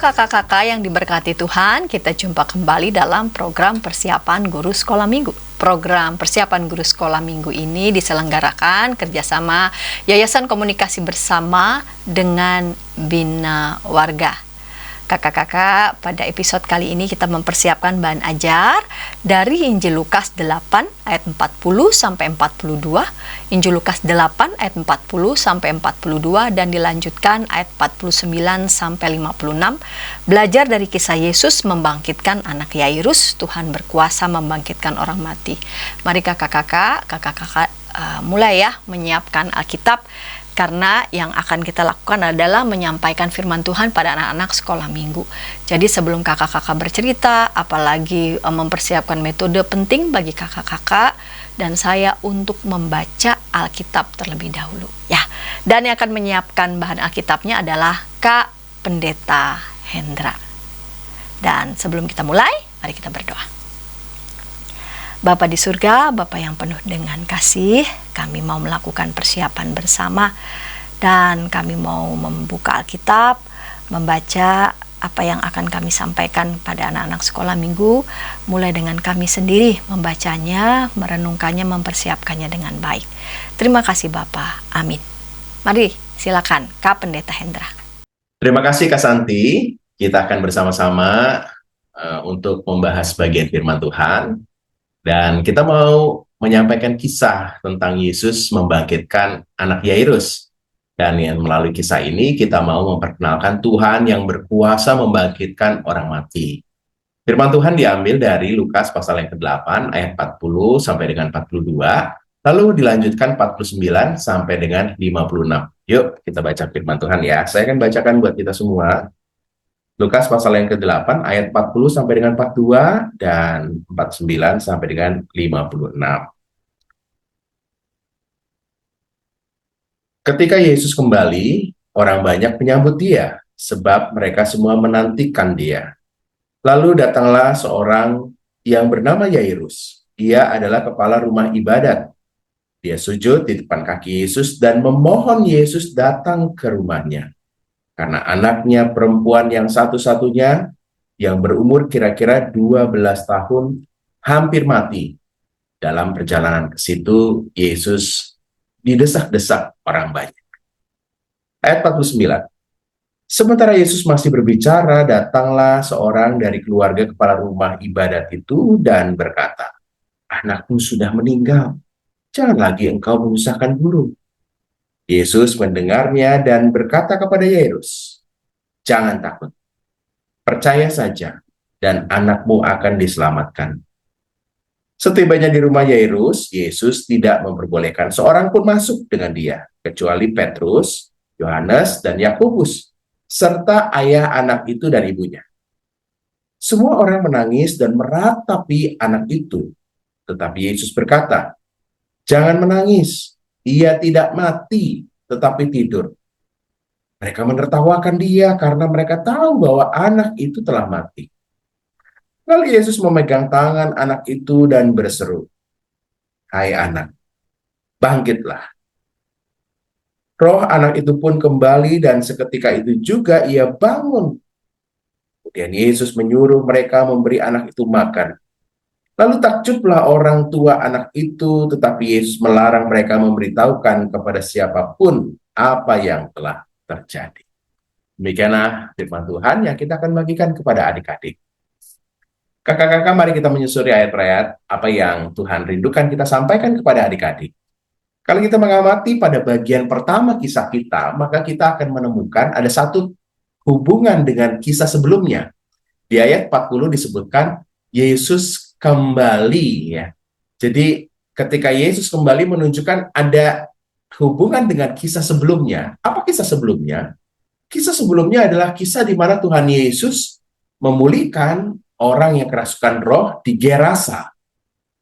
kakak-kakak yang diberkati Tuhan, kita jumpa kembali dalam program Persiapan Guru Sekolah Minggu. Program Persiapan Guru Sekolah Minggu ini diselenggarakan kerjasama Yayasan Komunikasi Bersama dengan Bina Warga. Kakak-kakak, pada episode kali ini kita mempersiapkan bahan ajar dari Injil Lukas 8 ayat 40 sampai 42, Injil Lukas 8 ayat 40 sampai 42 dan dilanjutkan ayat 49 sampai 56. Belajar dari kisah Yesus membangkitkan anak Yairus, Tuhan berkuasa membangkitkan orang mati. Mari kakak-kakak mulai ya menyiapkan Alkitab. Karena yang akan kita lakukan adalah menyampaikan firman Tuhan pada anak-anak sekolah minggu. Jadi sebelum kakak-kakak bercerita, apalagi mempersiapkan metode penting bagi kakak-kakak dan saya untuk membaca Alkitab terlebih dahulu. Ya, dan yang akan menyiapkan bahan Alkitabnya adalah Kak Pendeta Hendra. Dan sebelum kita mulai, mari kita berdoa. Bapa di surga, Bapa yang penuh dengan kasih, kami mau melakukan persiapan bersama dan kami mau membuka Alkitab, membaca apa yang akan kami sampaikan pada anak-anak sekolah minggu, mulai dengan kami sendiri membacanya, merenungkannya, mempersiapkannya dengan baik. Terima kasih Bapa, amin. Mari silakan Kak Pendeta Hendra. Terima kasih Kak Santi, kita akan bersama-sama untuk membahas bagian firman Tuhan. Dan kita mau menyampaikan kisah tentang Yesus membangkitkan anak Yairus. Dan melalui kisah ini kita mau memperkenalkan Tuhan yang berkuasa membangkitkan orang mati. Firman Tuhan diambil dari Lukas pasal yang ke-8 ayat 40 sampai dengan 42. Lalu dilanjutkan 49 sampai dengan 56. Yuk kita baca firman Tuhan ya. Saya akan bacakan buat kita semua. Lukas pasal yang ke-8 ayat 40 sampai dengan 42 dan 49 sampai dengan 56. Ketika Yesus kembali, orang banyak menyambut dia, sebab mereka semua menantikan dia. Lalu datanglah seorang yang bernama Yairus. Ia adalah kepala rumah ibadat. Dia sujud di depan kaki Yesus dan memohon Yesus datang ke rumahnya. Karena anaknya perempuan yang satu-satunya yang berumur kira-kira 12 tahun hampir mati. Dalam perjalanan ke situ, Yesus didesak-desak orang banyak. Ayat 49. Sementara Yesus masih berbicara, datanglah seorang dari keluarga kepala rumah ibadat itu dan berkata, "Anakmu sudah meninggal, jangan lagi engkau menyusahkan guru." Yesus mendengarnya dan berkata kepada Yairus, "Jangan takut, percaya saja, dan anakmu akan diselamatkan." Setibanya di rumah Yairus, Yesus tidak memperbolehkan seorang pun masuk dengan dia, kecuali Petrus, Yohanes, dan Yakobus, serta ayah anak itu dan ibunya. Semua orang menangis dan meratapi anak itu, tetapi Yesus berkata, "Jangan menangis. Ia tidak mati, tetapi tidur." Mereka menertawakan dia karena mereka tahu bahwa anak itu telah mati. Lalu Yesus memegang tangan anak itu dan berseru, "Hai anak, bangkitlah." Roh anak itu pun kembali dan seketika itu juga ia bangun. Kemudian Yesus menyuruh mereka memberi anak itu makan. Lalu takjublah orang tua anak itu, tetapi Yesus melarang mereka memberitahukan kepada siapapun apa yang telah terjadi. Demikianlah firman Tuhan yang kita akan bagikan kepada adik-adik. Kakak-kakak, mari kita menyusuri ayat-ayat apa yang Tuhan rindukan kita sampaikan kepada adik-adik. Kalau kita mengamati pada bagian pertama kisah kita, maka kita akan menemukan ada satu hubungan dengan kisah sebelumnya. Di ayat 40 disebutkan Yesus kembali ya. Jadi ketika Yesus kembali menunjukkan ada hubungan dengan kisah sebelumnya. Apa kisah sebelumnya? Kisah sebelumnya adalah kisah di mana Tuhan Yesus memulihkan orang yang kerasukan roh di Gerasa.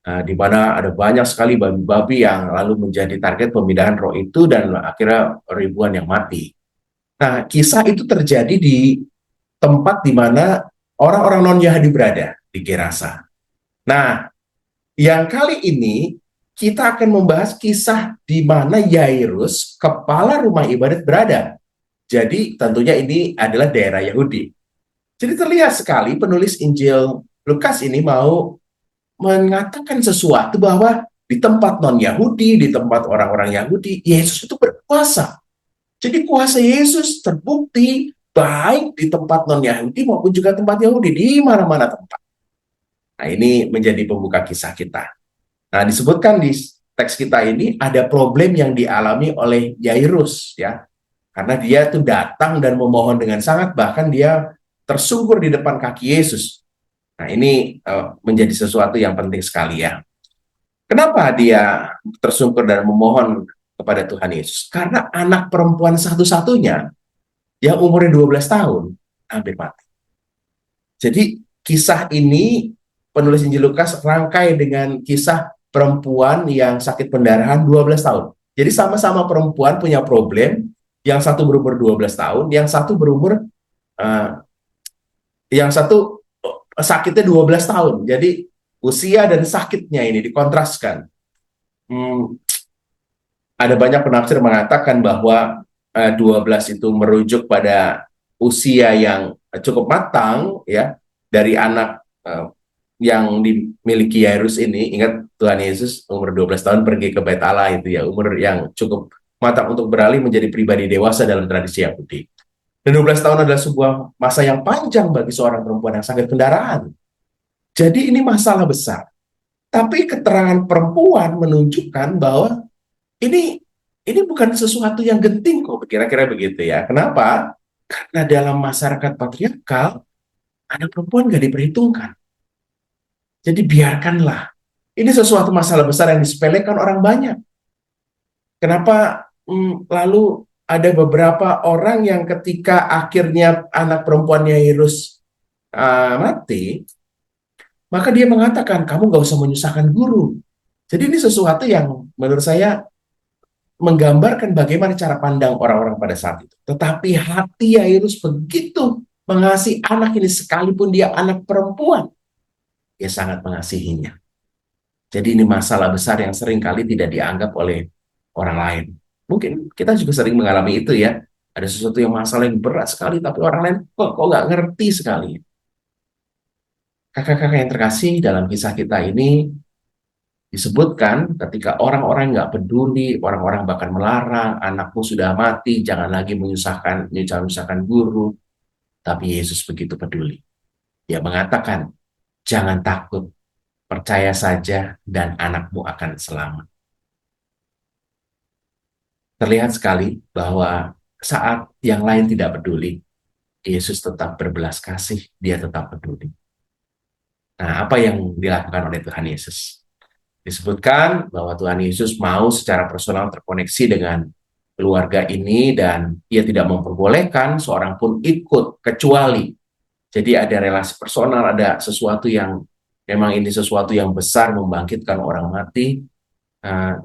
Di mana ada banyak sekali babi-babi yang lalu menjadi target pemindahan roh itu dan akhirnya ribuan yang mati. Nah, kisah itu terjadi di tempat di mana orang-orang non-Yahudi berada, di Gerasa. Nah, yang kali ini kita akan membahas kisah di mana Yairus, kepala rumah ibadat, berada. Jadi tentunya ini adalah daerah Yahudi. Jadi terlihat sekali penulis Injil Lukas ini mau mengatakan sesuatu bahwa di tempat non-Yahudi, di tempat orang-orang Yahudi, Yesus itu berkuasa. Jadi kuasa Yesus terbukti baik di tempat non-Yahudi maupun juga tempat Yahudi, di mana-mana tempat. Nah, ini menjadi pembuka kisah kita. Nah, disebutkan di teks kita ini ada problem yang dialami oleh Yairus, ya. Karena dia tuh datang dan memohon dengan sangat, bahkan dia tersungkur di depan kaki Yesus. Nah, ini menjadi sesuatu yang penting sekali, ya. Kenapa dia tersungkur dan memohon kepada Tuhan Yesus? Karena anak perempuan satu-satunya yang umurnya 12 tahun hampir mati. Jadi kisah ini penulis Injil Lukas rangkai dengan kisah perempuan yang sakit pendarahan 12 tahun. Jadi sama-sama perempuan punya problem, yang satu berumur 12 tahun, uh, yang satu sakitnya 12 tahun. Jadi usia dan sakitnya ini dikontraskan. Ada banyak penafsir mengatakan bahwa 12 itu merujuk pada usia yang cukup matang, ya, dari anak yang dimiliki Yairus ini. Ingat, Tuhan Yesus umur 12 tahun pergi ke Bait Allah, itu ya, umur yang cukup matang untuk beralih menjadi pribadi dewasa dalam tradisi Yahudi. Dan 12 tahun adalah sebuah masa yang panjang bagi seorang perempuan yang sakit pendarahan. Jadi ini masalah besar. Tapi keterangan perempuan menunjukkan bahwa ini ini bukan sesuatu yang genting kok, kira-kira begitu, ya. Kenapa? Karena dalam masyarakat patriarkal, anak perempuan nggak diperhitungkan. Jadi biarkanlah. Ini sesuatu masalah besar yang disepelekan orang banyak. Kenapa lalu ada beberapa orang yang ketika akhirnya anak perempuannya Yairus mati, maka dia mengatakan, kamu nggak usah menyusahkan guru. Jadi ini sesuatu yang menurut saya menggambarkan bagaimana cara pandang orang-orang pada saat itu. Tetapi hati Yairus begitu mengasihi anak ini, sekalipun dia anak perempuan, dia sangat mengasihinya. Jadi ini masalah besar yang sering kali tidak dianggap oleh orang lain. Mungkin kita juga sering mengalami itu, ya. Ada sesuatu yang masalah yang berat sekali, tapi orang lain kok nggak ngerti sekali. Kakak-kakak yang terkasih, dalam kisah kita ini disebutkan ketika orang-orang nggak peduli, orang-orang bahkan melarang, anakmu sudah mati, jangan lagi menyusahkan guru. Tapi Yesus begitu peduli. Dia mengatakan, jangan takut, percaya saja dan anakmu akan selamat. Terlihat sekali bahwa saat yang lain tidak peduli, Yesus tetap berbelas kasih, dia tetap peduli. Nah, apa yang dilakukan oleh Tuhan Yesus? Disebutkan bahwa Tuhan Yesus mau secara personal terkoneksi dengan keluarga ini, dan ia tidak memperbolehkan seorang pun ikut kecuali. Jadi ada relasi personal, ada sesuatu yang memang ini sesuatu yang besar, membangkitkan orang mati.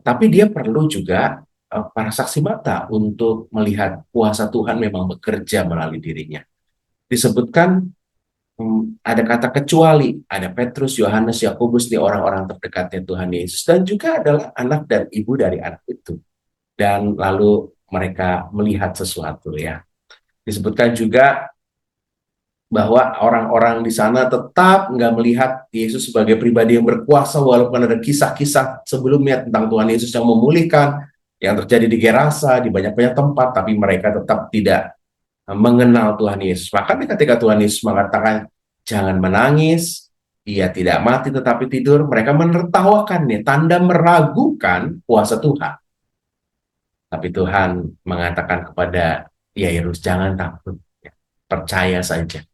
Tapi dia perlu juga para saksi mata untuk melihat kuasa Tuhan memang bekerja melalui dirinya. Disebutkan ada kata kecuali, ada Petrus, Yohanes, Yakobus, nih orang-orang terdekatnya Tuhan Yesus, dan juga adalah anak dan ibu dari anak itu. Dan lalu mereka melihat sesuatu, ya. Disebutkan juga bahwa orang-orang di sana tetap nggak melihat Yesus sebagai pribadi yang berkuasa, walaupun ada kisah-kisah sebelumnya tentang Tuhan Yesus yang memulihkan, yang terjadi di Gerasa, di banyak-banyak tempat, tapi mereka tetap tidak mengenal Tuhan Yesus. Bahkan ketika Tuhan Yesus mengatakan, jangan menangis, ia tidak mati tetapi tidur, mereka menertawakannya, tanda meragukan kuasa Tuhan. Tapi Tuhan mengatakan kepada Yairus, jangan takut, percaya saja.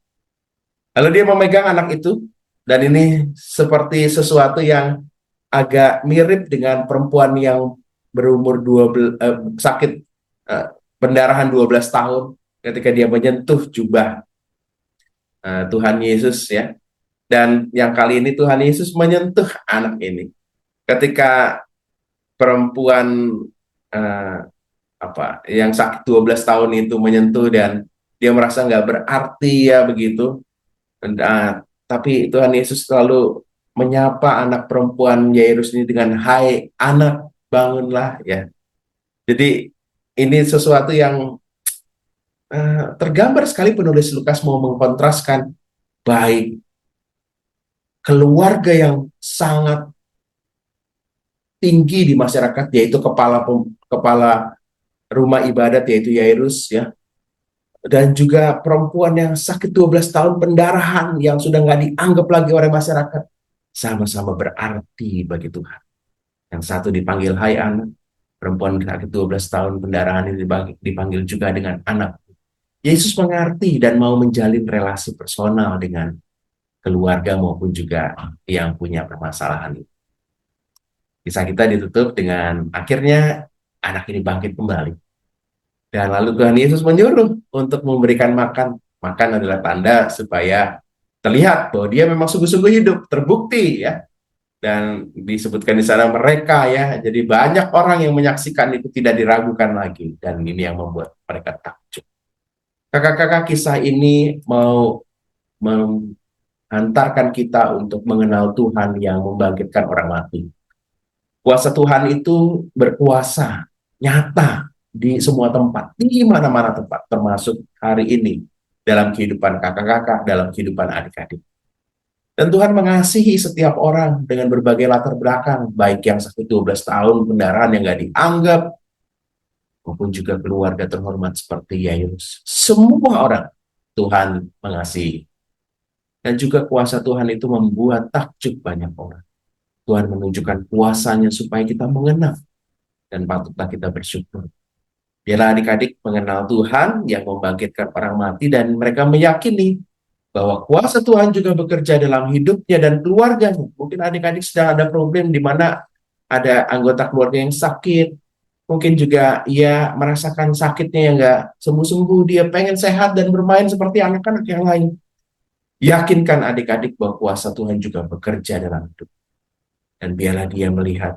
Lalu dia memegang anak itu, dan ini seperti sesuatu yang agak mirip dengan perempuan yang berumur sakit pendarahan 12 tahun, ketika dia menyentuh jubah Tuhan Yesus, ya. Dan yang kali ini Tuhan Yesus menyentuh anak ini. Ketika perempuan yang sakit 12 tahun itu menyentuh, dan dia merasa nggak berarti, ya begitu. Tapi Tuhan Yesus selalu menyapa anak perempuan Yairus ini dengan, hai anak, bangunlah, ya. Jadi ini sesuatu yang tergambar sekali penulis Lukas mau mengkontraskan baik keluarga yang sangat tinggi di masyarakat, yaitu kepala rumah ibadat, yaitu Yairus, ya, dan juga perempuan yang sakit 12 tahun pendarahan yang sudah nggak dianggap lagi oleh masyarakat, sama-sama berarti bagi Tuhan. Yang satu dipanggil hai anak, perempuan sakit 12 tahun pendarahan ini dipanggil juga dengan anak. Yesus mengerti dan mau menjalin relasi personal dengan keluarga maupun juga yang punya permasalahan itu. Kisah kita ditutup dengan akhirnya anak ini bangkit kembali. Dan lalu Tuhan Yesus menyuruh untuk memberikan makan. Makan adalah tanda supaya terlihat bahwa dia memang sungguh-sungguh hidup, terbukti, ya. Dan disebutkan di sana mereka, ya. Jadi banyak orang yang menyaksikan itu tidak diragukan lagi, dan ini yang membuat mereka takjub. Kakak-kakak, kisah ini mau menghantarkan kita untuk mengenal Tuhan yang membangkitkan orang mati. Kuasa Tuhan itu berkuasa nyata di semua tempat, di mana-mana tempat, termasuk hari ini dalam kehidupan kakak-kakak, dalam kehidupan adik-adik. Dan Tuhan mengasihi setiap orang dengan berbagai latar belakang, baik yang sakit 12 tahun, pendarahan yang nggak dianggap, maupun juga keluarga terhormat seperti Yairus. Semua orang Tuhan mengasihi. Dan juga kuasa Tuhan itu membuat takjub banyak orang. Tuhan menunjukkan kuasanya supaya kita mengenal, dan patutlah kita bersyukur. Biarlah adik-adik mengenal Tuhan yang membangkitkan orang mati, dan mereka meyakini bahwa kuasa Tuhan juga bekerja dalam hidupnya dan keluarganya. Mungkin adik-adik sedang ada problem di mana ada anggota keluarga yang sakit. Mungkin juga ia merasakan sakitnya yang nggak sembuh-sembuh. Dia pengen sehat dan bermain seperti anak-anak yang lain. Yakinkan adik-adik bahwa kuasa Tuhan juga bekerja dalam hidup. Dan biarlah dia melihat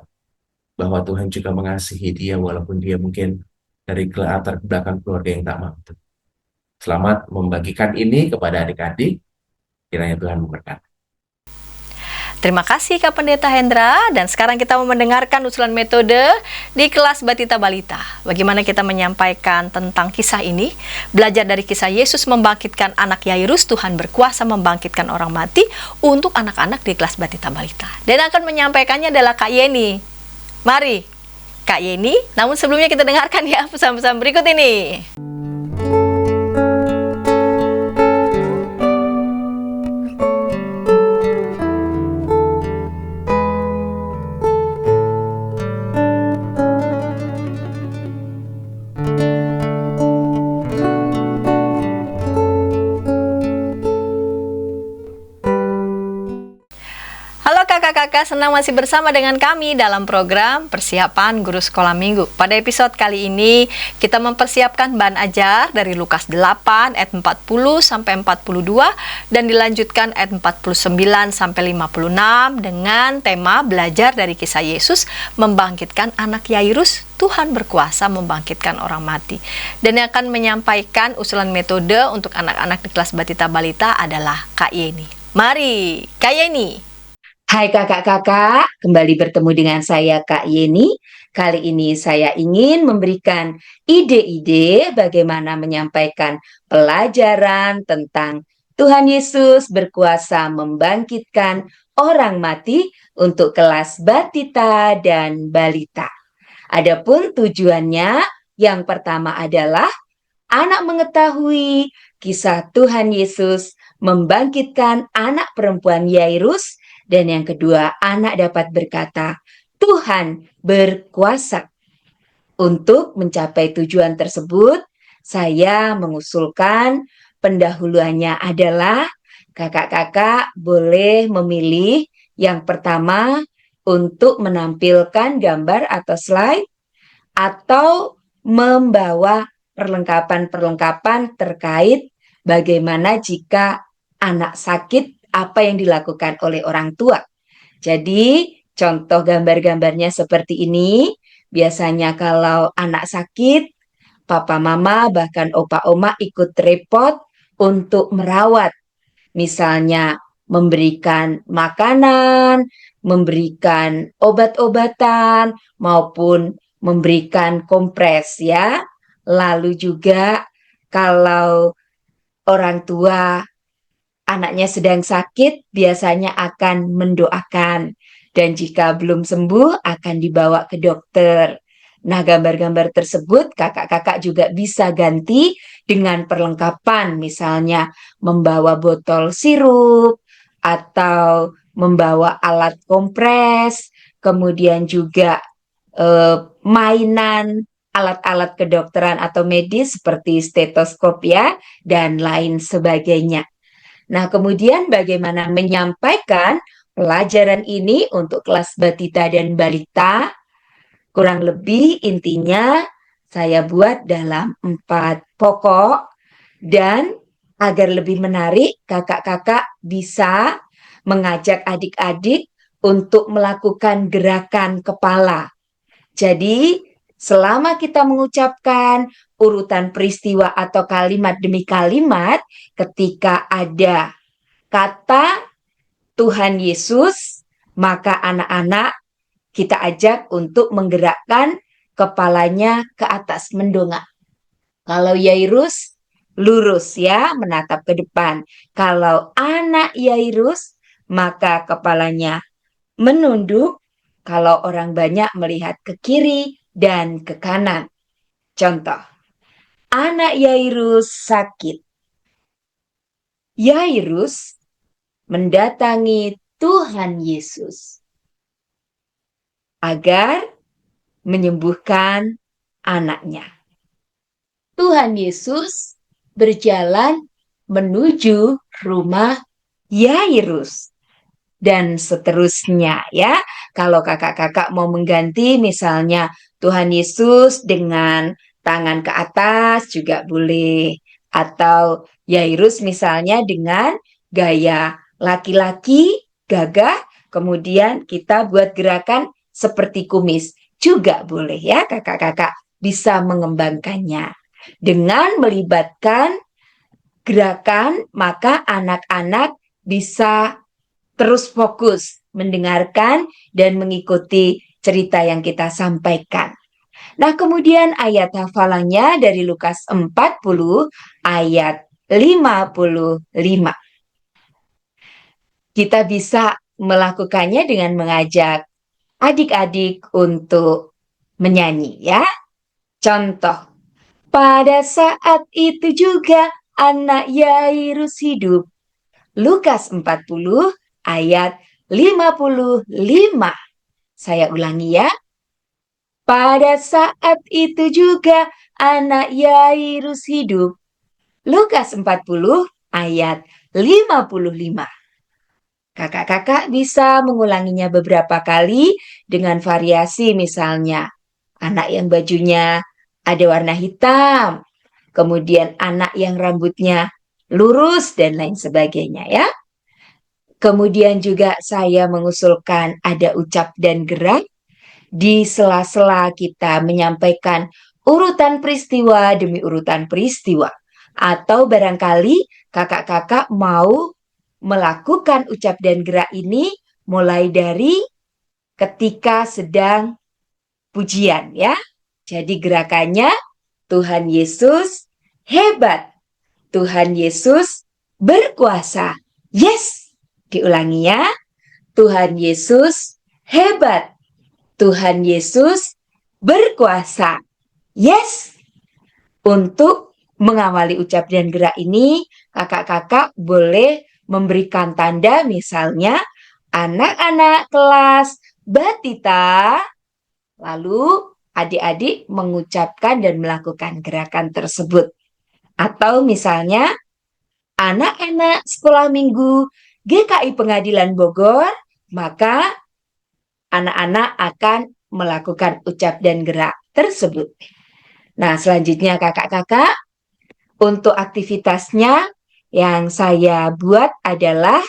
bahwa Tuhan juga mengasihi dia walaupun dia mungkin dari latar belakang keluarga yang tak mampu. Selamat membagikan ini kepada adik-adik. Kiranya Tuhan memberkati. Terima kasih Kak Pendeta Hendra, dan sekarang kita mau mendengarkan usulan metode di kelas Batita Balita. Bagaimana kita menyampaikan tentang kisah ini, belajar dari kisah Yesus membangkitkan anak Yairus, Tuhan berkuasa membangkitkan orang mati untuk anak-anak di kelas Batita Balita. Dan akan menyampaikannya adalah Kak Yeni. Mari Kak Yeni, namun sebelumnya kita dengarkan ya pesan-pesan berikut ini. Kakak-kakak, senang masih bersama dengan kami dalam program Persiapan Guru Sekolah Minggu. Pada episode kali ini, kita mempersiapkan bahan ajar dari Lukas 8 ayat 40 sampai 42 dan dilanjutkan ayat 49 sampai 56 dengan tema belajar dari kisah Yesus membangkitkan anak Yairus, Tuhan berkuasa membangkitkan orang mati. Dan yang akan menyampaikan usulan metode untuk anak-anak di kelas Batita Balita adalah Kak Yeni. Mari, Kak Yeni. Hai kakak-kakak, kembali bertemu dengan saya Kak Yeni. Kali ini saya ingin memberikan ide-ide bagaimana menyampaikan pelajaran tentang Tuhan Yesus berkuasa membangkitkan orang mati untuk kelas Batita dan Balita. Adapun tujuannya, yang pertama adalah anak mengetahui kisah Tuhan Yesus membangkitkan anak perempuan Yairus. Dan yang kedua, anak dapat berkata, Tuhan berkuasa. Untuk mencapai tujuan tersebut, saya mengusulkan pendahuluannya adalah kakak-kakak boleh memilih yang pertama untuk menampilkan gambar atau slide atau membawa perlengkapan-perlengkapan terkait bagaimana jika anak sakit, apa yang dilakukan oleh orang tua. Jadi, contoh gambar-gambarnya seperti ini. Biasanya kalau anak sakit, papa mama bahkan opa oma ikut repot untuk merawat. Misalnya memberikan makanan, memberikan obat-obatan, maupun memberikan kompres ya. Lalu juga kalau orang tua anaknya sedang sakit, biasanya akan mendoakan. Dan jika belum sembuh, akan dibawa ke dokter. Nah, gambar-gambar tersebut kakak-kakak juga bisa ganti dengan perlengkapan, misalnya membawa botol sirup atau membawa alat kompres, kemudian juga mainan alat-alat kedokteran atau medis seperti stetoskop ya, dan lain sebagainya. Nah, kemudian bagaimana menyampaikan pelajaran ini untuk kelas batita dan balita? Kurang lebih intinya saya buat dalam 4 pokok, dan agar lebih menarik, kakak-kakak bisa mengajak adik-adik untuk melakukan gerakan kepala. Jadi, selama kita mengucapkan urutan peristiwa atau kalimat demi kalimat, ketika ada kata Tuhan Yesus, maka anak-anak kita ajak untuk menggerakkan kepalanya ke atas, mendongak. Kalau Yairus, lurus ya, menatap ke depan. Kalau anak Yairus, maka kepalanya menunduk. Kalau orang banyak melihat ke kiri dan ke kanan. Contoh, anak Yairus sakit. Yairus mendatangi Tuhan Yesus agar menyembuhkan anaknya. Tuhan Yesus berjalan menuju rumah Yairus dan seterusnya ya. Kalau kakak-kakak mau mengganti misalnya Tuhan Yesus dengan tangan ke atas juga boleh, atau Yairus misalnya dengan gaya laki-laki gagah, kemudian kita buat gerakan seperti kumis juga boleh ya. Kakak-kakak bisa mengembangkannya dengan melibatkan gerakan, maka anak-anak bisa terus fokus mendengarkan dan mengikuti cerita yang kita sampaikan. Nah, kemudian ayat hafalannya dari Lukas 40 ayat 55. Kita bisa melakukannya dengan mengajak adik-adik untuk menyanyi ya. Contoh, pada saat itu juga anak Yairus hidup. Lukas 40 ayat 55. Saya ulangi ya. Pada saat itu juga anak Yairus hidup. Lukas 40 ayat 55. Kakak-kakak bisa mengulanginya beberapa kali dengan variasi, misalnya anak yang bajunya ada warna hitam, kemudian anak yang rambutnya lurus dan lain sebagainya ya. Kemudian juga saya mengusulkan ada ucap dan gerak di sela-sela kita menyampaikan urutan peristiwa demi urutan peristiwa. Atau barangkali kakak-kakak mau melakukan ucap dan gerak ini mulai dari ketika sedang pujian ya. Jadi gerakannya Tuhan Yesus hebat, Tuhan Yesus berkuasa. Yes, diulangi ya. Tuhan Yesus hebat, Tuhan Yesus berkuasa. Yes. Untuk mengawali ucap dan gerak ini, kakak-kakak boleh memberikan tanda, misalnya anak-anak kelas batita, lalu adik-adik mengucapkan dan melakukan gerakan tersebut. Atau misalnya anak-anak sekolah minggu GKI Pengadilan Bogor, maka anak-anak akan melakukan ucap dan gerak tersebut. Nah, selanjutnya kakak-kakak, untuk aktivitasnya yang saya buat adalah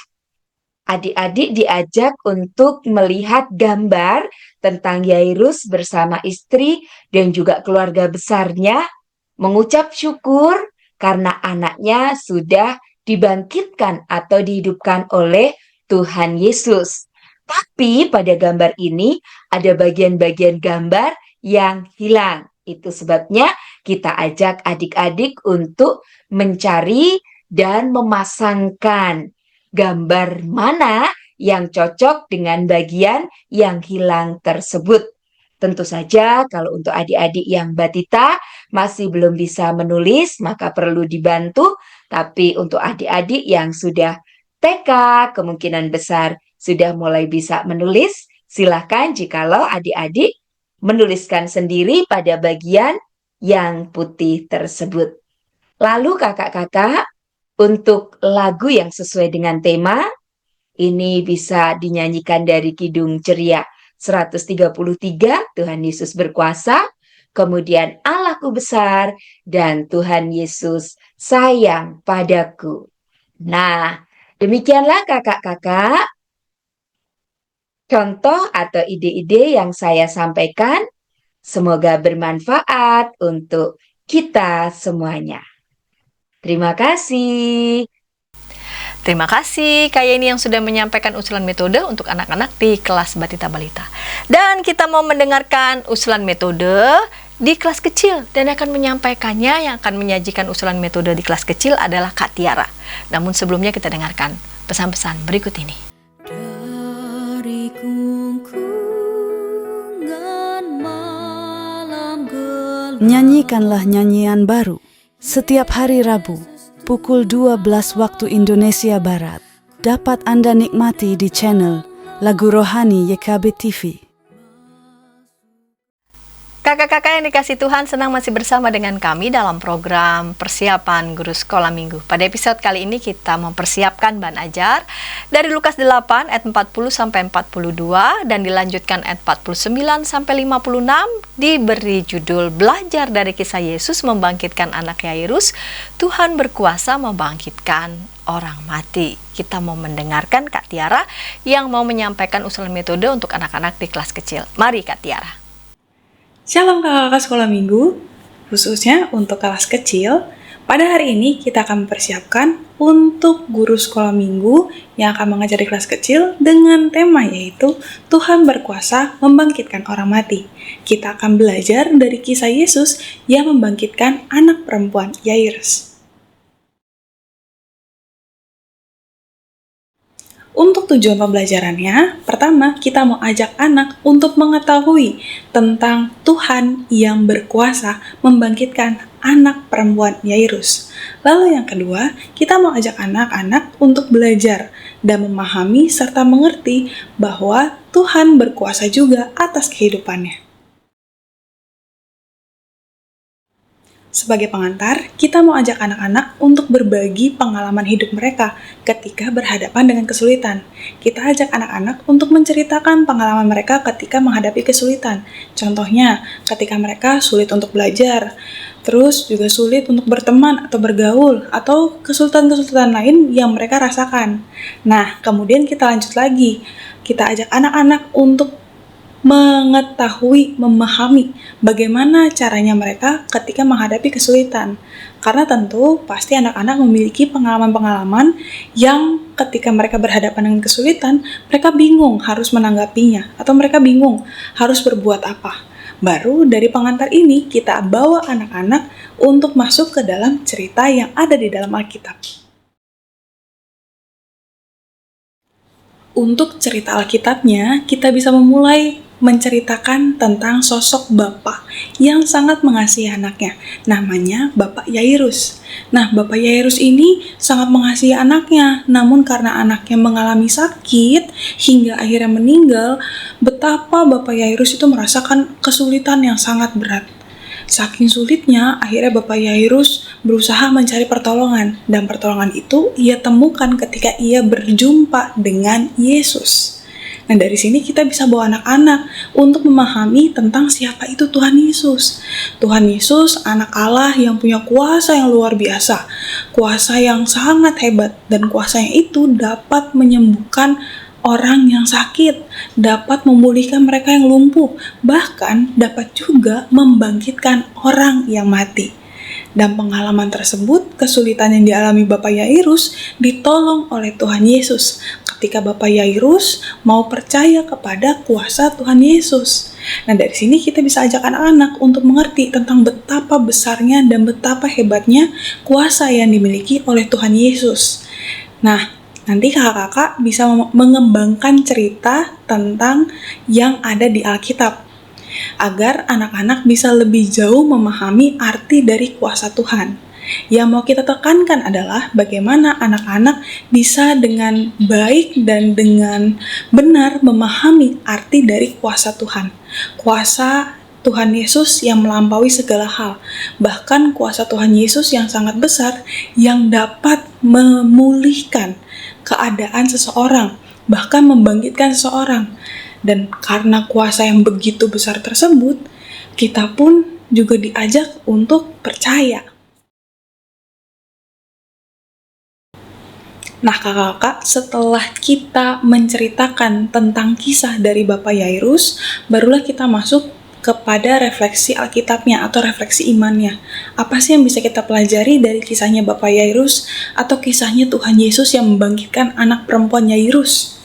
adik-adik diajak untuk melihat gambar tentang Yairus bersama istri dan juga keluarga besarnya, mengucap syukur karena anaknya sudah dibangkitkan atau dihidupkan oleh Tuhan Yesus. Tapi pada gambar ini ada bagian-bagian gambar yang hilang. Itu sebabnya kita ajak adik-adik untuk mencari dan memasangkan gambar mana yang cocok dengan bagian yang hilang tersebut. Tentu saja kalau untuk adik-adik yang batita masih belum bisa menulis, maka perlu dibantu. Tapi untuk adik-adik yang sudah TK, kemungkinan besar sudah mulai bisa menulis, silakan jikalau adik-adik menuliskan sendiri pada bagian yang putih tersebut. Lalu kakak-kakak, untuk lagu yang sesuai dengan tema, ini bisa dinyanyikan dari Kidung Ceria 133, Tuhan Yesus berkuasa, kemudian Allahku besar, dan Tuhan Yesus sayang padaku. Nah, demikianlah kakak-kakak contoh atau ide-ide yang saya sampaikan. Semoga bermanfaat untuk kita semuanya. Terima kasih. Terima kasih Kak Yeni yang sudah menyampaikan usulan metode untuk anak-anak di kelas Batita Balita. Dan kita mau mendengarkan usulan metode di kelas kecil, dan akan menyampaikannya, yang akan menyajikan usulan metode di kelas kecil adalah Kak Tiara. Namun sebelumnya kita dengarkan pesan-pesan berikut ini. Dari kungkungan malam gelap, nyanyikanlah nyanyian baru setiap hari Rabu pukul 12 waktu Indonesia Barat. Dapat Anda nikmati di channel Lagu Rohani YKB TV. Kakak-kakak yang dikasih Tuhan, senang masih bersama dengan kami dalam program persiapan guru sekolah minggu. Pada episode kali ini kita mempersiapkan bahan ajar dari Lukas 8 ayat 40 sampai 42 dan dilanjutkan ayat 49 sampai 56, diberi judul Belajar dari Kisah Yesus membangkitkan anak Yairus, Tuhan berkuasa membangkitkan orang mati. Kita mau mendengarkan Kak Tiara yang mau menyampaikan usulan metode untuk anak-anak di kelas kecil. Mari Kak Tiara. Shalom kakak-kakak sekolah minggu, khususnya untuk kelas kecil. Pada hari ini kita akan mempersiapkan untuk guru sekolah minggu yang akan mengajar di kelas kecil dengan tema yaitu Tuhan berkuasa membangkitkan orang mati. Kita akan belajar dari kisah Yesus yang membangkitkan anak perempuan Yairus. Untuk tujuan pembelajarannya, pertama kita mau ajak anak untuk mengetahui tentang Tuhan yang berkuasa membangkitkan anak perempuan Yairus. Lalu yang kedua, kita mau ajak anak-anak untuk belajar dan memahami serta mengerti bahwa Tuhan berkuasa juga atas kehidupannya. Sebagai pengantar, kita mau ajak anak-anak untuk berbagi pengalaman hidup mereka ketika berhadapan dengan kesulitan. Kita ajak anak-anak untuk menceritakan pengalaman mereka ketika menghadapi kesulitan. Contohnya, ketika mereka sulit untuk belajar, terus juga sulit untuk berteman atau bergaul, atau kesulitan-kesulitan lain yang mereka rasakan. Nah, kemudian kita lanjut lagi. Kita ajak anak-anak untuk mengetahui, memahami bagaimana caranya mereka ketika menghadapi kesulitan. Karena tentu pasti anak-anak memiliki pengalaman-pengalaman yang ketika mereka berhadapan dengan kesulitan, mereka bingung harus menanggapinya, atau mereka bingung harus berbuat apa. Baru dari pengantar ini kita bawa anak-anak untuk masuk ke dalam cerita yang ada di dalam Alkitab. Untuk cerita Alkitabnya, kita bisa memulai menceritakan tentang sosok Bapak yang sangat mengasihi anaknya. Namanya Bapak Yairus. Nah, Bapak Yairus ini sangat mengasihi anaknya, namun karena anaknya mengalami sakit hingga akhirnya meninggal, betapa Bapak Yairus itu merasakan kesulitan yang sangat berat. Saking sulitnya, akhirnya Bapak Yairus berusaha mencari pertolongan, dan pertolongan itu ia temukan ketika ia berjumpa dengan Yesus. Nah, dari sini kita bisa bawa anak-anak untuk memahami tentang siapa itu Tuhan Yesus. Tuhan Yesus, anak Allah yang punya kuasa yang luar biasa, kuasa yang sangat hebat, dan kuasanya itu dapat menyembuhkan orang yang sakit, dapat memulihkan mereka yang lumpuh, bahkan dapat juga membangkitkan orang yang mati. Dan pengalaman tersebut, kesulitan yang dialami Bapak Yairus ditolong oleh Tuhan Yesus ketika Bapak Yairus mau percaya kepada kuasa Tuhan Yesus. Nah, dari sini kita bisa ajak anak-anak untuk mengerti tentang betapa besarnya dan betapa hebatnya kuasa yang dimiliki oleh Tuhan Yesus. Nah, nanti kakak-kakak bisa mengembangkan cerita tentang yang ada di Alkitab, agar anak-anak bisa lebih jauh memahami arti dari kuasa Tuhan. Yang mau kita tekankan adalah bagaimana anak-anak bisa dengan baik dan dengan benar memahami arti dari kuasa Tuhan. Kuasa Tuhan Yesus yang melampaui segala hal. Bahkan kuasa Tuhan Yesus yang sangat besar yang dapat memulihkan keadaan seseorang, bahkan membangkitkan seseorang. Dan karena kuasa yang begitu besar tersebut, kita pun juga diajak untuk percaya. Nah, kakak-kakak, setelah kita menceritakan tentang kisah dari Bapak Yairus, barulah kita masuk kepada refleksi Alkitabnya atau refleksi imannya. Apa sih yang bisa kita pelajari dari kisahnya Bapak Yairus atau kisahnya Tuhan Yesus yang membangkitkan anak perempuan Yairus?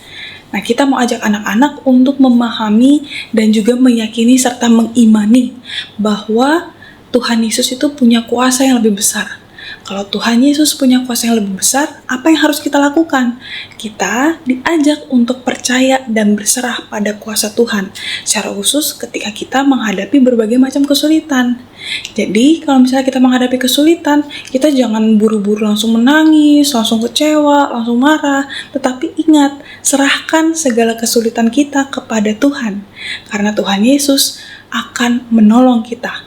Nah, kita mau ajak anak-anak untuk memahami dan juga meyakini serta mengimani bahwa Tuhan Yesus itu punya kuasa yang lebih besar. Kalau Tuhan Yesus punya kuasa yang lebih besar, apa yang harus kita lakukan? Kita diajak untuk percaya dan berserah pada kuasa Tuhan, secara khusus ketika kita menghadapi berbagai macam kesulitan. Jadi, kalau misalnya kita menghadapi kesulitan, kita jangan buru-buru langsung menangis, langsung kecewa, langsung marah. Tetapi ingat, serahkan segala kesulitan kita kepada Tuhan, karena Tuhan Yesus akan menolong kita.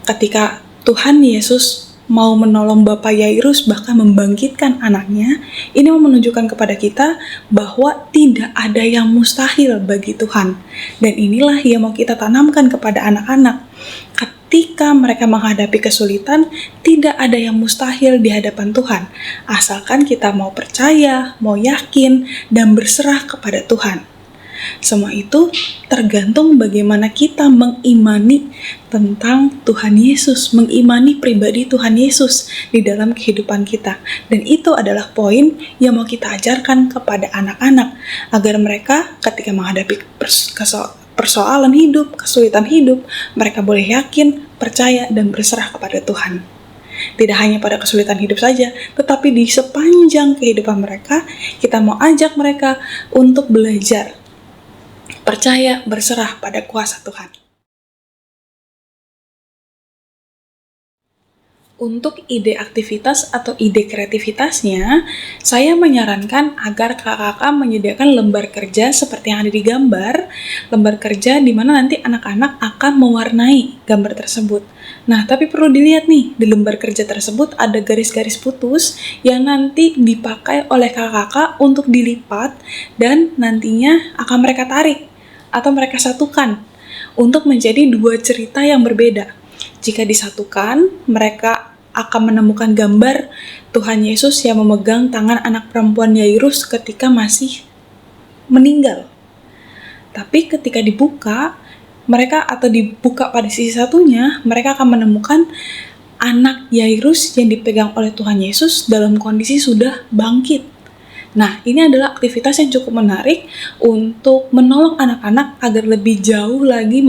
Ketika Tuhan Yesus mau menolong Bapak Yairus bahkan membangkitkan anaknya, ini mau menunjukkan kepada kita bahwa tidak ada yang mustahil bagi Tuhan. Dan inilah yang mau kita tanamkan kepada anak-anak. Ketika mereka menghadapi kesulitan, tidak ada yang mustahil di hadapan Tuhan. Asalkan kita mau percaya, mau yakin, dan berserah kepada Tuhan. Semua itu tergantung bagaimana kita mengimani tentang Tuhan Yesus, mengimani pribadi Tuhan Yesus di dalam kehidupan kita. Dan itu adalah poin yang mau kita ajarkan kepada anak-anak, agar mereka ketika menghadapi persoalan hidup, kesulitan hidup, mereka boleh yakin, percaya, dan berserah kepada Tuhan. Tidak hanya pada kesulitan hidup saja, tetapi di sepanjang kehidupan mereka, kita mau ajak mereka untuk belajar percaya, berserah pada kuasa Tuhan. Untuk ide aktivitas atau ide kreativitasnya, saya menyarankan agar kakak-kakak menyediakan lembar kerja seperti yang ada di gambar, lembar kerja di mana nanti anak-anak akan mewarnai gambar tersebut. Nah, tapi perlu dilihat nih, di lembar kerja tersebut ada garis-garis putus yang nanti dipakai oleh kakak-kakak untuk dilipat dan nantinya akan mereka tarik atau mereka satukan untuk menjadi dua cerita yang berbeda. Jika disatukan, mereka akan menemukan gambar Tuhan Yesus yang memegang tangan anak perempuan Yairus ketika masih meninggal. Tapi ketika dibuka pada sisi satunya, mereka akan menemukan anak Yairus yang dipegang oleh Tuhan Yesus dalam kondisi sudah bangkit. Nah, ini adalah aktivitas yang cukup menarik untuk menolong anak-anak agar lebih jauh lagi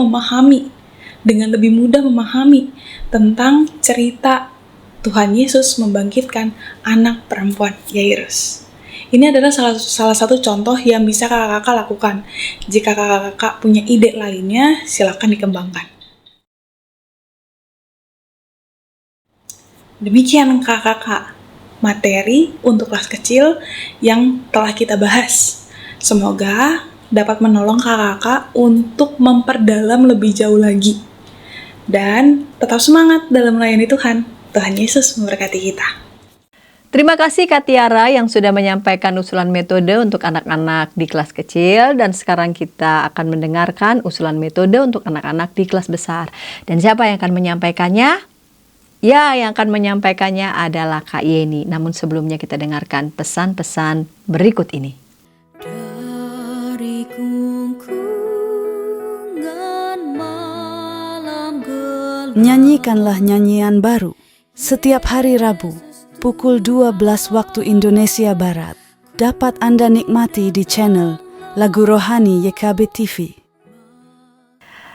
dengan lebih mudah memahami tentang cerita Tuhan Yesus membangkitkan anak perempuan Yairus. Ini adalah salah satu contoh yang bisa kakak-kakak lakukan. Jika kakak-kakak punya ide lainnya, silakan dikembangkan. Demikian kakak-kakak materi untuk kelas kecil yang telah kita bahas. Semoga dapat menolong kakak-kakak untuk memperdalam lebih jauh lagi. Dan tetap semangat dalam melayani Tuhan. Tuhan Yesus memberkati kita. Terima kasih Kak Tiara yang sudah menyampaikan usulan metode untuk anak-anak di kelas kecil, dan sekarang kita akan mendengarkan usulan metode untuk anak-anak di kelas besar. Dan siapa yang akan menyampaikannya? Ya, yang akan menyampaikannya adalah Kak Yeni. Namun sebelumnya kita dengarkan pesan-pesan berikut ini. Dari gungkungan malam gelap, Nyanyikanlah nyanyian baru setiap hari Rabu pukul 12 waktu Indonesia Barat. dapat Anda nikmati di channel Lagu Rohani YKB TV.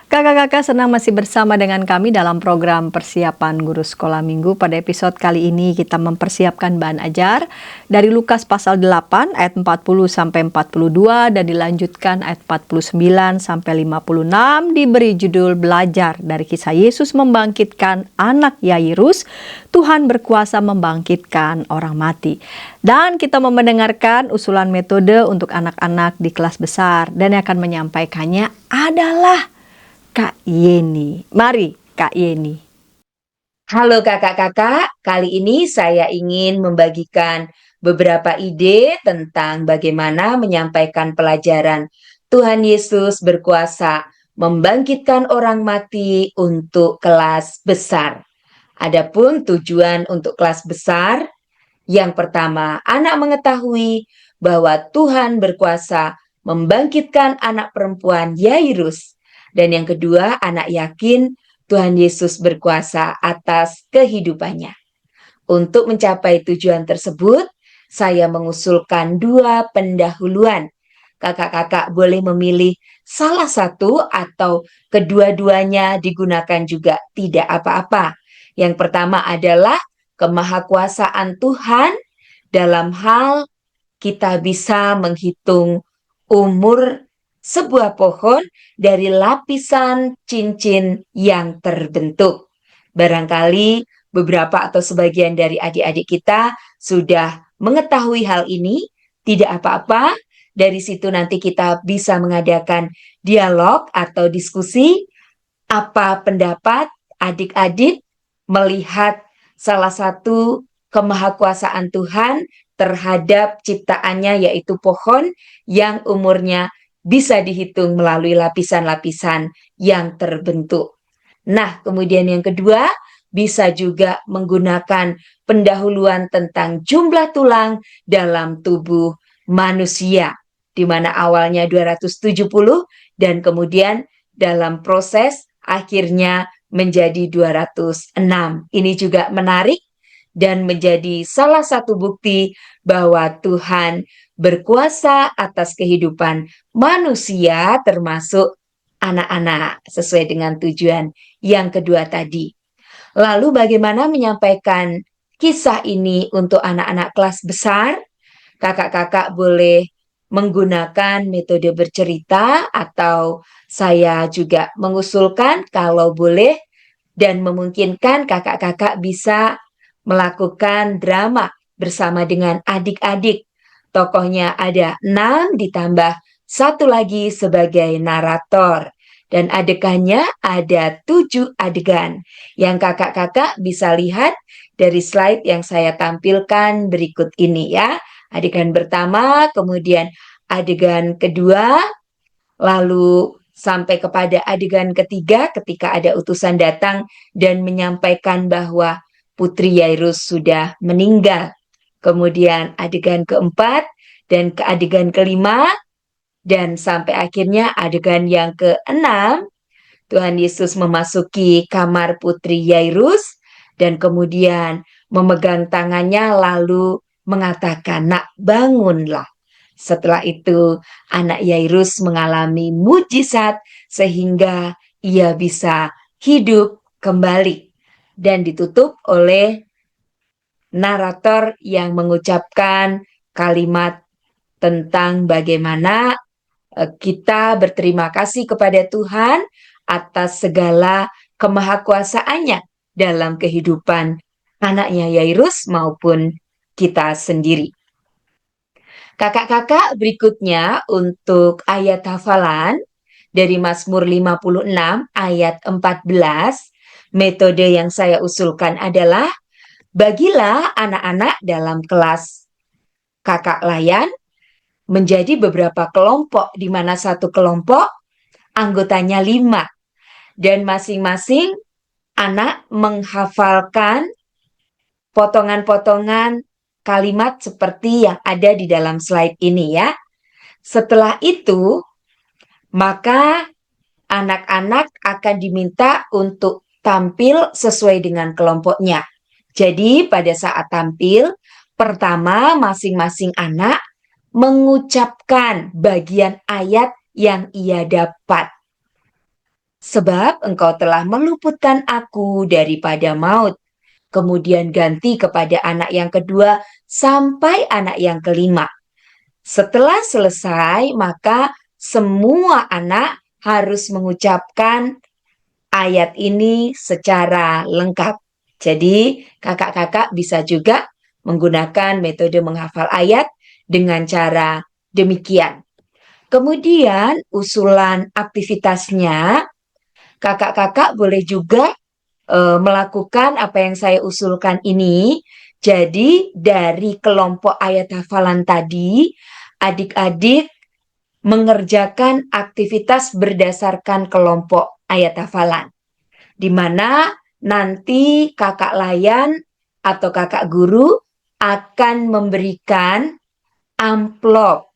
Kakak-kakak senang masih bersama dengan kami dalam program persiapan guru sekolah minggu. Pada episode kali ini kita mempersiapkan bahan ajar dari Lukas pasal 8 ayat 40 sampai 42 dan dilanjutkan ayat 49 sampai 56, diberi judul Belajar dari kisah Yesus membangkitkan anak Yairus, Tuhan berkuasa membangkitkan orang mati. Dan kita mau mendengarkan usulan metode untuk anak-anak di kelas besar, dan yang akan menyampaikannya adalah Kak Yeni. Mari Kak Yeni. Halo kakak-kakak, kali ini saya ingin membagikan beberapa ide tentang bagaimana menyampaikan pelajaran Tuhan Yesus berkuasa membangkitkan orang mati untuk kelas besar. Adapun tujuan untuk kelas besar, yang pertama, anak mengetahui bahwa Tuhan berkuasa membangkitkan anak perempuan Yairus. Dan yang kedua, anak yakin Tuhan Yesus berkuasa atas kehidupannya. Untuk mencapai tujuan tersebut, saya mengusulkan 2 pendahuluan. Kakak-kakak boleh memilih salah satu atau kedua-duanya digunakan juga, tidak apa-apa. Yang pertama adalah kemahakuasaan Tuhan dalam hal kita bisa menghitung umur sebuah pohon dari lapisan cincin yang terbentuk. Barangkali beberapa atau sebagian dari adik-adik kita sudah mengetahui hal ini, tidak apa-apa. Dari situ nanti kita bisa mengadakan dialog atau diskusi. Apa pendapat adik-adik melihat salah satu kemahakuasaan Tuhan terhadap ciptaannya, yaitu pohon yang umurnya bisa dihitung melalui lapisan-lapisan yang terbentuk. Nah, kemudian yang kedua, bisa juga menggunakan pendahuluan tentang jumlah tulang dalam tubuh manusia, di mana awalnya 270 dan kemudian dalam proses akhirnya menjadi 206. Ini juga menarik dan menjadi salah satu bukti bahwa Tuhan berkuasa atas kehidupan manusia termasuk anak-anak sesuai dengan tujuan yang kedua tadi. Lalu bagaimana menyampaikan kisah ini untuk anak-anak kelas besar? Kakak-kakak boleh menggunakan metode bercerita atau saya juga mengusulkan kalau boleh dan memungkinkan kakak-kakak bisa melakukan drama bersama dengan adik-adik. Tokohnya ada 6 ditambah 1 lagi sebagai narator. Dan adegannya ada 7 adegan yang kakak-kakak bisa lihat dari slide yang saya tampilkan berikut ini ya. Adegan pertama, kemudian adegan kedua, lalu sampai kepada adegan ketiga ketika ada utusan datang dan menyampaikan bahwa Putri Yairus sudah meninggal. Kemudian adegan keempat dan ke adegan kelima, dan sampai akhirnya adegan yang keenam, Tuhan Yesus memasuki kamar Putri Yairus dan kemudian memegang tangannya lalu mengatakan, "Nak, bangunlah." Setelah itu anak Yairus mengalami mujizat sehingga ia bisa hidup kembali dan ditutup oleh narator yang mengucapkan kalimat tentang bagaimana kita berterima kasih kepada Tuhan atas segala kemahakuasaannya dalam kehidupan anaknya Yairus maupun kita sendiri. Kakak-kakak, berikutnya untuk ayat hafalan dari Mazmur 56 ayat 14, metode yang saya usulkan adalah bagilah anak-anak dalam kelas kakak layan menjadi beberapa kelompok, di mana satu kelompok anggotanya 5 dan masing-masing anak menghafalkan potongan-potongan kalimat seperti yang ada di dalam slide ini ya. Setelah itu, maka anak-anak akan diminta untuk tampil sesuai dengan kelompoknya. Jadi pada saat tampil, pertama masing-masing anak mengucapkan bagian ayat yang ia dapat. Sebab engkau telah meluputkan aku daripada maut. Kemudian ganti kepada anak yang kedua sampai anak yang kelima. Setelah selesai, maka semua anak harus mengucapkan ayat ini secara lengkap. Jadi, kakak-kakak bisa juga menggunakan metode menghafal ayat dengan cara demikian. Kemudian, usulan aktivitasnya, kakak-kakak boleh juga melakukan apa yang saya usulkan ini. Jadi, dari kelompok ayat hafalan tadi, adik-adik mengerjakan aktivitas berdasarkan kelompok ayat hafalan, di mana nanti kakak layan atau kakak guru akan memberikan amplop.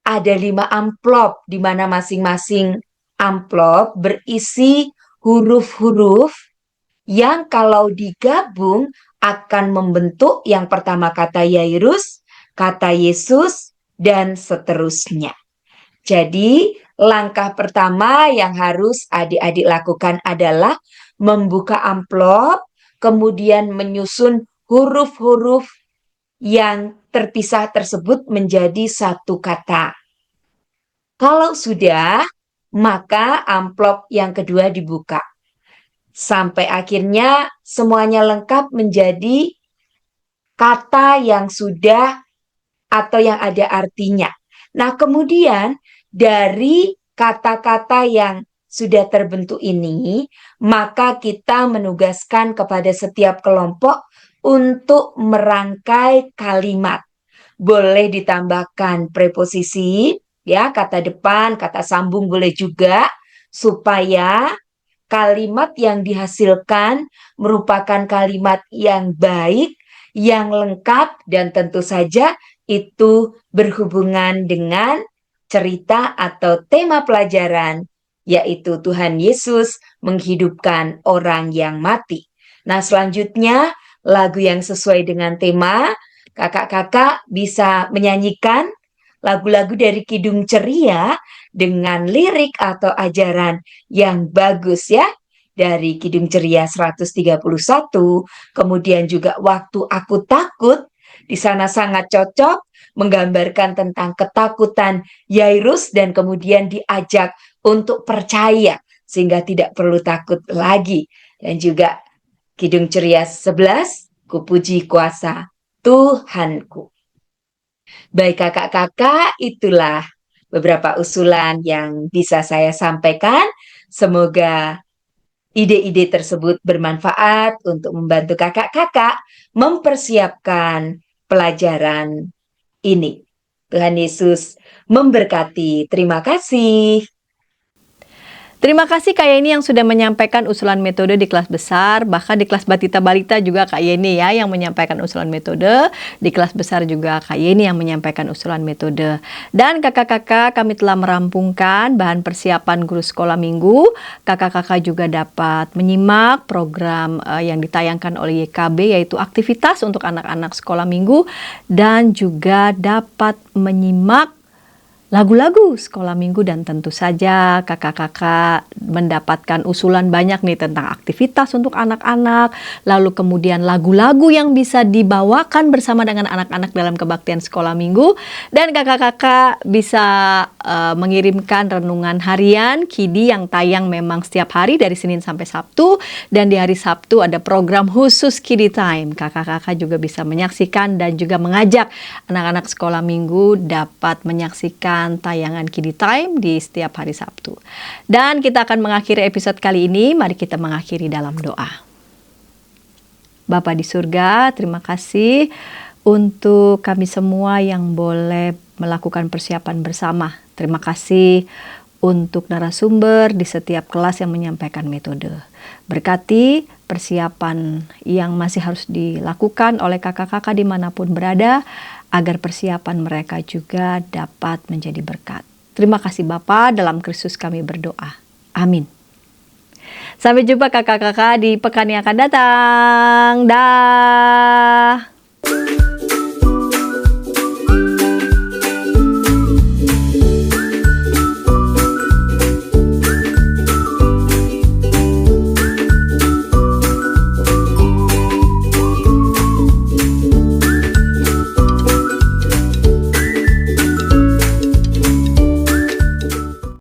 Ada 5 amplop, di mana masing-masing amplop berisi huruf-huruf yang kalau digabung akan membentuk yang pertama kata Yairus, kata Yesus, dan seterusnya. Jadi, langkah pertama yang harus adik-adik lakukan adalah membuka amplop, kemudian menyusun huruf-huruf yang terpisah tersebut menjadi satu kata. Kalau sudah, maka amplop yang kedua dibuka. Sampai akhirnya semuanya lengkap menjadi kata yang sudah atau yang ada artinya. Nah, kemudian dari kata-kata yang sudah terbentuk ini, maka kita menugaskan kepada setiap kelompok untuk merangkai kalimat. Boleh ditambahkan preposisi, ya, kata depan, kata sambung boleh juga, supaya kalimat yang dihasilkan merupakan kalimat yang baik, yang lengkap, dan tentu saja itu berhubungan dengan cerita atau tema pelajaran, yaitu Tuhan Yesus menghidupkan orang yang mati. Nah, selanjutnya lagu yang sesuai dengan tema, kakak-kakak bisa menyanyikan lagu-lagu dari Kidung Ceria dengan lirik atau ajaran yang bagus ya. Dari Kidung Ceria 131, kemudian juga Waktu Aku Takut, di sana sangat cocok menggambarkan tentang ketakutan Yairus dan kemudian diajak untuk percaya sehingga tidak perlu takut lagi. Dan juga Kidung Ceria 11, Kupuji Kuasa Tuhanku. Baik kakak-kakak, itulah beberapa usulan yang bisa saya sampaikan. Semoga ide-ide tersebut bermanfaat untuk membantu kakak-kakak mempersiapkan pelajaran ini. Tuhan Yesus memberkati. Terima kasih. Terima kasih Kak Yeni yang sudah menyampaikan usulan metode di kelas besar, bahkan di kelas Batita Balita juga Kak Yeni ya yang menyampaikan usulan metode, di kelas besar juga Kak Yeni yang menyampaikan usulan metode. Dan kakak-kakak kami telah merampungkan bahan persiapan guru sekolah minggu. Kakak-kakak juga dapat menyimak program yang ditayangkan oleh YKB, yaitu aktivitas untuk anak-anak sekolah minggu, dan juga dapat menyimak lagu-lagu sekolah minggu, dan tentu saja kakak-kakak mendapatkan usulan banyak nih tentang aktivitas untuk anak-anak, lalu kemudian lagu-lagu yang bisa dibawakan bersama dengan anak-anak dalam kebaktian sekolah minggu, dan kakak-kakak bisa mengirimkan renungan harian KIDI yang tayang memang setiap hari dari Senin sampai Sabtu, dan di hari Sabtu ada program khusus KIDI Time. Kakak-kakak juga bisa menyaksikan dan juga mengajak anak-anak sekolah minggu dapat menyaksikan tayangan KIDI Time di setiap hari Sabtu. Dan kita akan mengakhiri episode kali ini. Mari kita mengakhiri dalam doa. Bapa di surga, terima kasih untuk kami semua yang boleh melakukan persiapan bersama. Terima kasih untuk narasumber di setiap kelas yang menyampaikan metode. Berkati persiapan yang masih harus dilakukan oleh kakak-kakak dimanapun berada, agar persiapan mereka juga dapat menjadi berkat. Terima kasih Bapa, dalam Kristus kami berdoa. Amin. Sampai jumpa kakak-kakak di pekan yang akan datang. Dah.